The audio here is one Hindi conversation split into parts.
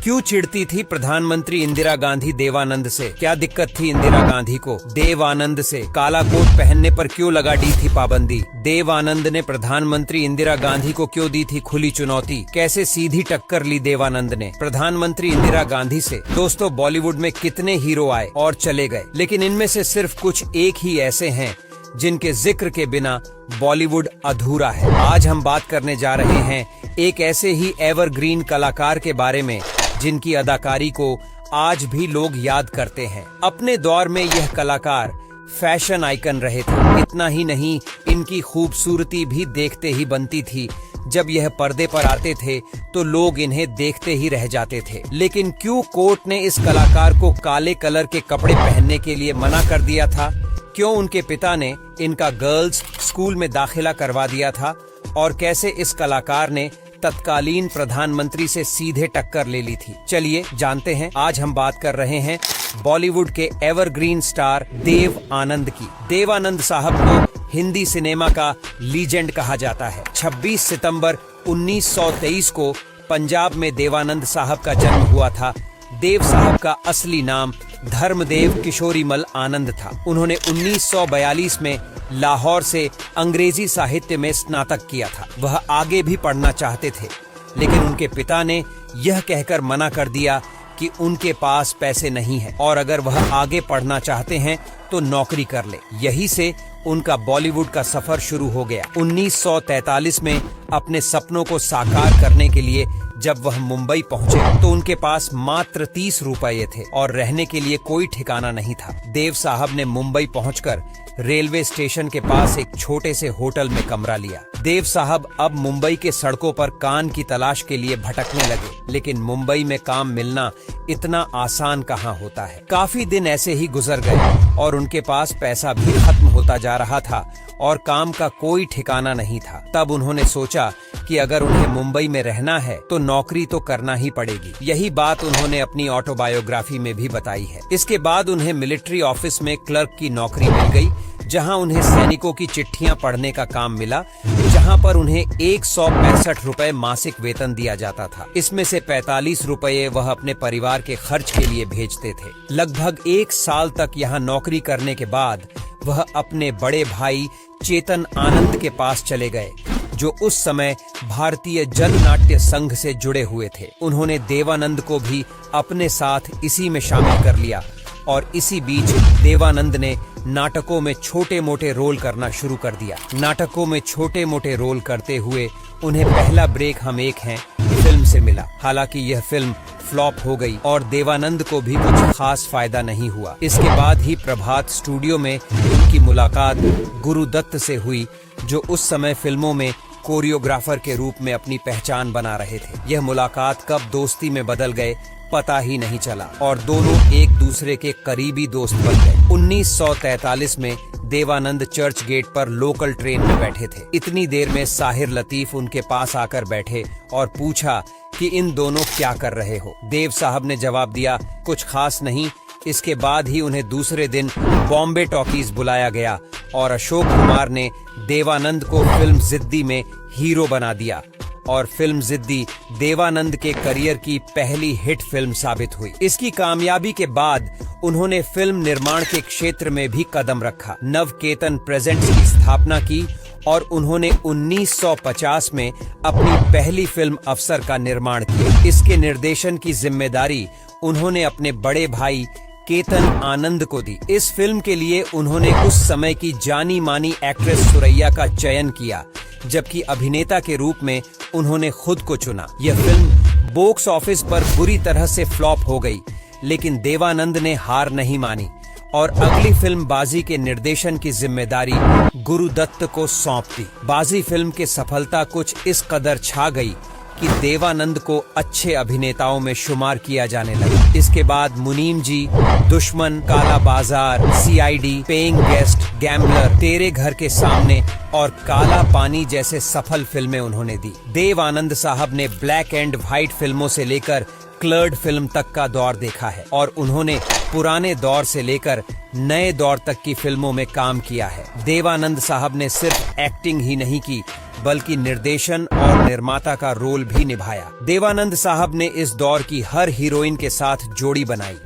क्यों चिढ़ती थी प्रधानमंत्री इंदिरा गांधी देवानंद से? क्या दिक्कत थी इंदिरा गांधी को देवानंद से? काला कोट पहनने पर क्यों लगा दी थी पाबंदी? देवानंद ने प्रधानमंत्री इंदिरा गांधी को क्यों दी थी खुली चुनौती? कैसे सीधी टक्कर ली देवानंद ने प्रधानमंत्री इंदिरा गांधी से? दोस्तों, बॉलीवुड में कितने हीरो आए और चले गए, लेकिन इनमें से सिर्फ कुछ एक ही ऐसे हैं जिनके जिक्र के बिना बॉलीवुड अधूरा है। आज हम बात करने जा रहे हैं एक ऐसे ही एवरग्रीन कलाकार के बारे में जिनकी अदाकारी को आज भी लोग याद करते हैं। अपने दौर में यह कलाकार फैशन आइकन रहे थे। इतना ही नहीं, इनकी खूबसूरती भी देखते ही बनती थी। जब यह पर्दे पर आते थे तो लोग इन्हें देखते ही रह जाते थे। लेकिन क्यों कोर्ट ने इस कलाकार को काले कलर के कपड़े पहनने के लिए मना कर दिया था? क्यों उनके पिता ने इनका गर्ल्स स्कूल में दाखिला करवा दिया था? और कैसे इस कलाकार ने तत्कालीन प्रधानमंत्री से सीधे टक्कर ले ली थी? चलिए जानते हैं। आज हम बात कर रहे हैं बॉलीवुड के एवरग्रीन स्टार देव आनंद की। देवानंद साहब को हिंदी सिनेमा का लीजेंड कहा जाता है। 26 सितंबर 1923 को पंजाब में देवानंद साहब का जन्म हुआ था। देव साहब का असली नाम धर्मदेव किशोरीमल आनंद था। उन्होंने 1942 में लाहौर से अंग्रेजी साहित्य में स्नातक किया था। वह आगे भी पढ़ना चाहते थे, लेकिन उनके पिता ने यह कहकर मना कर दिया कि उनके पास पैसे नहीं हैं और अगर वह आगे पढ़ना चाहते हैं तो नौकरी कर ले। यही से उनका बॉलीवुड का सफर शुरू हो गया। 1943 में अपने सपनों को साकार करने के लिए जब वह मुंबई पहुंचे तो उनके पास मात्र 30 रुपये थे और रहने के लिए कोई ठिकाना नहीं था। देव साहब ने मुंबई पहुंचकर रेलवे स्टेशन के पास एक छोटे से होटल में कमरा लिया। देव साहब अब मुंबई के सड़कों पर काम की तलाश के लिए भटकने लगे, लेकिन मुंबई में काम मिलना इतना आसान कहाँ होता है। काफी दिन ऐसे ही गुजर गए और उनके पास पैसा भी खत्म होता जा रहा था और काम का कोई ठिकाना नहीं था। तब उन्होंने सोचा कि अगर उन्हें मुंबई में रहना है तो नौकरी तो करना ही पड़ेगी। यही बात उन्होंने अपनी ऑटोबायोग्राफी में भी बताई है। इसके बाद उन्हें मिलिट्री ऑफिस में क्लर्क की नौकरी मिल गई, जहां उन्हें सैनिकों की चिट्ठियां पढ़ने का काम मिला, जहां पर उन्हें 165 रुपए मासिक वेतन दिया जाता था। इसमें से 45 रुपए वह अपने परिवार के खर्च के लिए भेजते थे। लगभग 1 साल तक यहाँ नौकरी करने के बाद वह अपने बड़े भाई चेतन आनंद के पास चले गए, जो उस समय भारतीय जननाट्य संघ से जुड़े हुए थे। उन्होंने देवानंद को भी अपने साथ इसी में शामिल कर लिया और इसी बीच देवानंद ने नाटकों में छोटे मोटे रोल करना शुरू कर दिया। नाटकों में छोटे मोटे रोल करते हुए उन्हें पहला ब्रेक हम एक हैं फिल्म से मिला। हालांकि यह फिल्म फ्लॉप हो गई और देवानंद को भी कुछ खास फायदा नहीं हुआ। इसके बाद ही प्रभात स्टूडियो में उनकी मुलाकात गुरुदत्त से हुई, जो उस समय फिल्मों में कोरियोग्राफर के रूप में अपनी पहचान बना रहे थे। यह मुलाकात कब दोस्ती में बदल गए पता ही नहीं चला और दोनों एक दूसरे के करीबी दोस्त बन गए। 1943 में देवानंद चर्च गेट पर लोकल ट्रेन में बैठे थे। इतनी देर में साहिर लतीफ उनके पास आकर बैठे और पूछा कि इन दोनों क्या कर रहे हो। देव साहब ने जवाब दिया, कुछ खास नहीं। इसके बाद ही उन्हें दूसरे दिन बॉम्बे टॉकीज बुलाया गया और अशोक कुमार ने देवानंद को फिल्म जिद्दी में हीरो बना दिया और फिल्म जिद्दी देवानंद के करियर की पहली हिट फिल्म साबित हुई। इसकी कामयाबी के बाद उन्होंने फिल्म निर्माण के क्षेत्र में भी कदम रखा। नवकेतन प्रेजेंट्स की स्थापना की और उन्होंने 1950 में अपनी पहली फिल्म अफसर का निर्माण किया। इसके निर्देशन की जिम्मेदारी उन्होंने अपने बड़े भाई केतन आनंद को दी। इस फिल्म के लिए उन्होंने उस समय की जानी मानी एक्ट्रेस सुरैया का चयन किया, जबकि अभिनेता के रूप में उन्होंने खुद को चुना। यह फिल्म बॉक्स ऑफिस पर बुरी तरह से फ्लॉप हो गई, लेकिन देवानंद ने हार नहीं मानी और अगली फिल्म बाजी के निर्देशन की जिम्मेदारी गुरुदत्त को सौंप दी। बाजी फिल्म की सफलता कुछ इस कदर छा गई कि देवानंद को अच्छे अभिनेताओं में शुमार किया जाने लगा। इसके बाद मुनीम जी, दुश्मन, काला बाजार, सीआईडी, पेइंग गेस्ट, गैम्बलर, तेरे घर के सामने और काला पानी जैसे सफल फिल्में उन्होंने दी। देव आनंद साहब ने ब्लैक एंड व्हाइट फिल्मों से लेकर क्लर्ड फिल्म तक का दौर देखा है और उन्होंने पुराने दौर से लेकर नए दौर तक की फिल्मों में काम किया है। देवानंद साहब ने सिर्फ एक्टिंग ही नहीं की बल्कि निर्देशन और निर्माता का रोल भी निभाया। देवानंद साहब ने इस दौर की हर हीरोइन के साथ जोड़ी बनाई,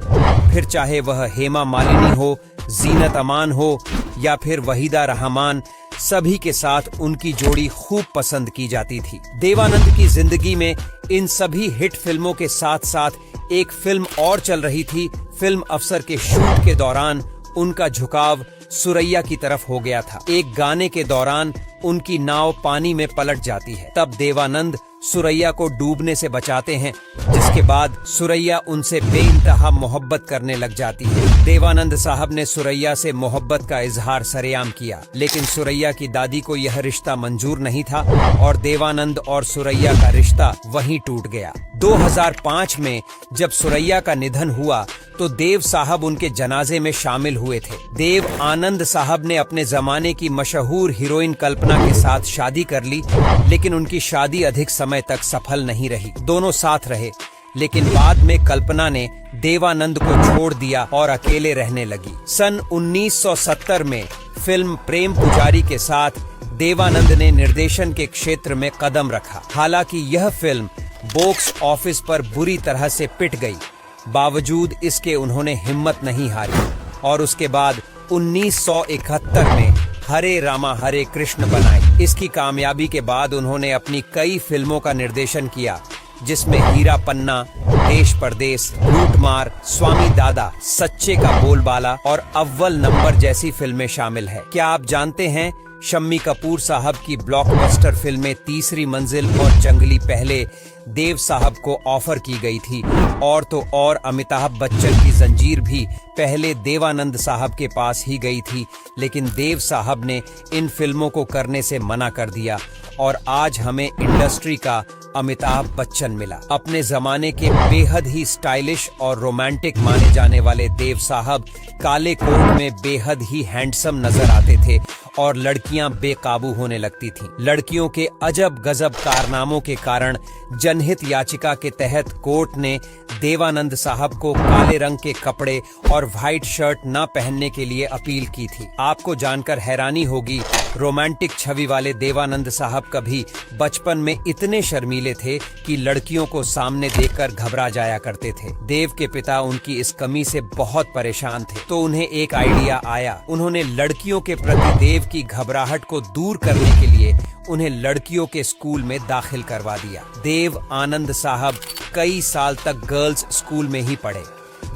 फिर चाहे वह हेमा मालिनी हो, जीनत अमान हो या फिर वहीदा रहमान, सभी के साथ उनकी जोड़ी खूब पसंद की जाती थी। देवानंद की जिंदगी में इन सभी हिट फिल्मों के साथ साथ एक फिल्म और चल रही थी। फिल्म अफसर के शूट के दौरान उनका झुकाव सुरैया की तरफ हो गया था। एक गाने के दौरान उनकी नाव पानी में पलट जाती है, तब देवानंद सुरैया को डूबने से बचाते हैं, जिसके बाद सुरैया उनसे बेइंतहा मोहब्बत करने लग जाती है। देवानंद साहब ने सुरैया से मोहब्बत का इजहार सरेआम किया, लेकिन सुरैया की दादी को यह रिश्ता मंजूर नहीं था और देवानंद और सुरैया का रिश्ता वहीं टूट गया। 2005 में जब सुरैया का निधन हुआ तो देव साहब उनके जनाजे में शामिल हुए थे। देव आनंद साहब ने अपने जमाने की मशहूर हीरोइन कल्पना के साथ शादी कर ली, लेकिन उनकी शादी अधिक समय तक सफल नहीं रही। दोनों साथ रहे, लेकिन बाद में कल्पना ने देवानंद को छोड़ दिया और अकेले रहने लगी। सन 1970 में फिल्म प्रेम पुजारी के साथ देवानंद ने निर्देशन के क्षेत्र में कदम रखा। हालांकि यह फिल्म बॉक्स ऑफिस पर बुरी तरह से पिट गई, बावजूद इसके उन्होंने हिम्मत नहीं हारी और उसके बाद 1971 में हरे रामा हरे कृष्ण बनाई। इसकी कामयाबी के बाद उन्होंने अपनी कई फिल्मों का निर्देशन किया, जिसमें हीरा पन्ना, देश परदेश, लूटमार, स्वामी दादा, सच्चे का बोलबाला और अव्वल नंबर जैसी फिल्में शामिल है। क्या आप जानते हैं शम्मी कपूर साहब की ब्लॉकबस्टर फिल्में तीसरी मंजिल और जंगली पहले देव साहब को ऑफर की गई थी, और तो और अमिताभ बच्चन की जंजीर भी पहले देवानंद साहब के पास ही गई थी, लेकिन देव साहब ने इन फिल्मों को करने से मना कर दिया और आज हमें इंडस्ट्री का अमिताभ बच्चन मिला। अपने जमाने के बेहद ही स्टाइलिश और रोमांटिक माने जाने वाले देव साहब काले कोट में बेहद ही हैंडसम नजर आते थे और लड़कियां बेकाबू होने लगती थीं। लड़कियों के अजब गजब कारनामों के कारण जनहित याचिका के तहत कोर्ट ने देवानंद साहब को काले रंग के कपड़े और व्हाइट शर्ट न पहनने के लिए अपील की थी। आपको जानकर हैरानी होगी, रोमांटिक छवि वाले देवानंद साहब कभी बचपन में इतने शर्मीले थे कि लड़कियों को सामने देखकर घबरा जाया करते थे। देव के पिता उनकी इस कमी से बहुत परेशान थे, तो उन्हें एक आइडिया आया। उन्होंने लड़कियों के प्रति देव की घबराहट को दूर करने के लिए उन्हें लड़कियों के स्कूल में दाखिल करवा दिया। देव आनंद साहब कई साल तक गर्ल्स स्कूल में ही पढ़े,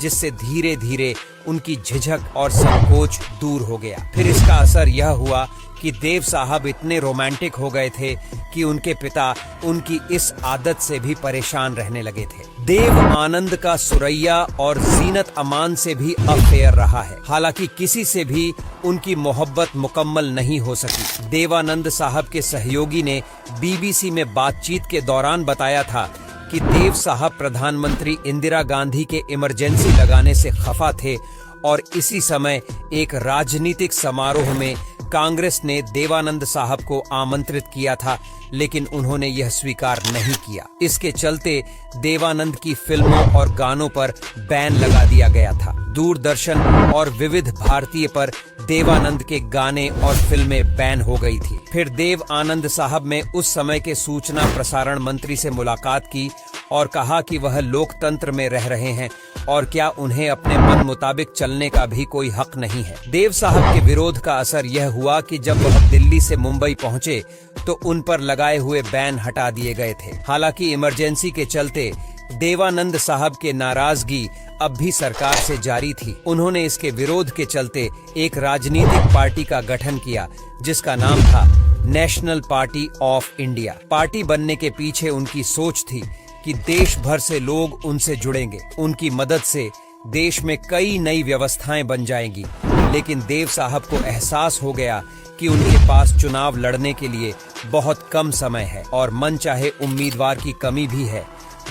जिससे धीरे धीरे उनकी झिझक और संकोच दूर हो गया। फिर इसका असर यह हुआ कि देव साहब इतने रोमांटिक हो गए थे कि उनके पिता उनकी इस आदत से भी परेशान रहने लगे थे। देव आनंद का सुरैया और जीनत अमान से भी अफेयर रहा है, हालांकि किसी से भी उनकी मोहब्बत मुकम्मल नहीं हो सकी। देवानंद साहब के सहयोगी ने BBC में बातचीत के दौरान बताया था कि देव साहब प्रधानमंत्री इंदिरा गांधी के इमरजेंसी लगाने से खफा थे और इसी समय एक राजनीतिक समारोह में कांग्रेस ने देवानंद साहब को आमंत्रित किया था, लेकिन उन्होंने यह स्वीकार नहीं किया। इसके चलते देवानंद की फिल्मों और गानों पर बैन लगा दिया गया था। दूरदर्शन और विविध भारतीय पर देवानंद के गाने और फिल्में बैन हो गई थी। फिर देव आनंद साहब ने उस समय के सूचना प्रसारण मंत्री से मुलाकात की और कहा कि वह लोकतंत्र में रह रहे हैं और क्या उन्हें अपने मन मुताबिक चलने का भी कोई हक नहीं है। देव साहब के विरोध का असर यह हुआ कि जब वह दिल्ली से मुंबई पहुंचे तो उन पर लगाए हुए बैन हटा दिए गए थे। हालांकि इमरजेंसी के चलते देवानंद साहब के नाराजगी अब भी सरकार से जारी थी। उन्होंने इसके विरोध के चलते एक राजनीतिक पार्टी का गठन किया, जिसका नाम था national party of India. Party बनने के पीछे उनकी सोच थी कि देश भर से लोग उनसे जुड़ेंगे, उनकी मदद से देश में कई नई व्यवस्थाएं बन जाएंगी। लेकिन देव साहब को एहसास हो गया कि उनके पास चुनाव लड़ने के लिए बहुत कम समय है और मनचाहे उम्मीदवार की कमी भी है,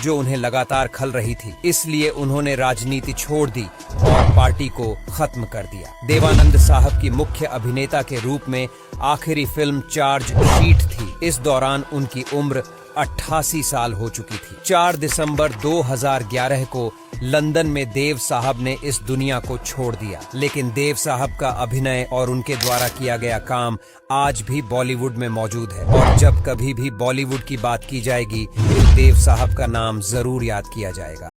जो उन्हें लगातार खल रही थी। इसलिए उन्होंने राजनीति छोड़ दी और पार्टी को खत्म कर दिया। देवानंद साहब की मुख्य अभिनेता के रूप में आखिरी फिल्म चार्ज शीट थी। इस दौरान उनकी उम्र 88 साल हो चुकी थी। 4 दिसंबर 2011 को लंदन में देव साहब ने इस दुनिया को छोड़ दिया, लेकिन देव साहब का अभिनय और उनके द्वारा किया गया काम आज भी बॉलीवुड में मौजूद है और जब कभी भी बॉलीवुड की बात की जाएगी तो देव साहब का नाम जरूर याद किया जाएगा।